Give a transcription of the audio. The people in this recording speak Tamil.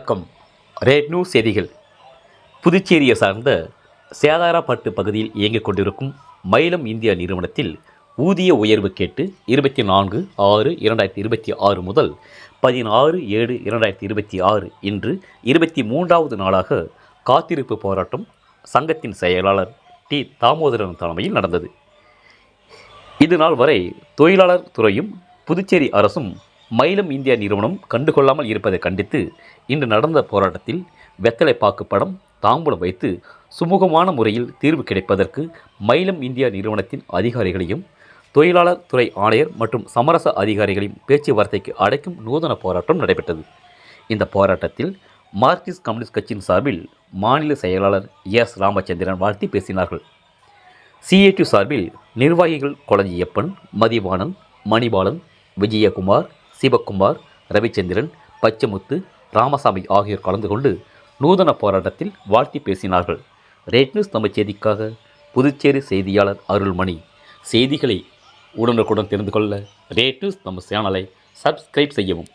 வணக்கம். ரேட் நியூஸ் செய்திகள். புதுச்சேரியை சார்ந்த சேதாராப்பட்டு பகுதியில் இயங்கிக் கொண்டிருக்கும் மயிலம் இந்தியா நிறுவனத்தில் ஊதிய உயர்வு கேட்டு 24/6/2026 முதல் 16/7/2026 இன்று 23வது நாளாக காத்திருப்பு போராட்டம் சங்கத்தின் செயலாளர் டி. தாமோதரன் தலைமையில் நடந்தது. இதுநாள் வரை தொழிலாளர் துறையும் புதுச்சேரி அரசும் மயிலம் இந்தியா நிறுவனம் கண்டுகொள்ளாமல் இருப்பதை கண்டித்து இன்று நடந்த போராட்டத்தில் வெத்தலைப்பாக்கு படம், தாம்பூலம் வைத்து சுமூகமான முறையில் தீர்வு கிடைப்பதற்கு மயிலம் இந்தியா நிறுவனத்தின் அதிகாரிகளையும் தொழிலாளர் துறை ஆணையர் மற்றும் சமரச அதிகாரிகளையும் பேச்சுவார்த்தைக்கு அழைக்கும் நூதன போராட்டம் நடைபெற்றது. இந்த போராட்டத்தில் மார்க்சிஸ்ட் கம்யூனிஸ்ட் கட்சியின் சார்பில் மாநில செயலாளர் எஸ். ராமச்சந்திரன் வாழ்த்தி பேசினார்கள். சிஏடி சார்பில் நிர்வாகிகள் கொளஞ்சியப்பன், மதிவாணன், மணிபாலன், விஜயகுமார், சிவக்குமார், ரவிச்சந்திரன், பச்சமுத்து, ராமசாமி ஆகியோர் கலந்து கொண்டு நூதன போராட்டத்தில் வாழ்த்தி பேசினார்கள். ரேட் நியூஸ் தமிழ் செய்திக்காக புதுச்சேரி செய்தியாளர் அருள்மணி. செய்திகளை உடனுக்குடன் தெரிந்து கொள்ள ரேட் நியூஸ் நம்ம சேனலை சப்ஸ்கிரைப் செய்யவும்.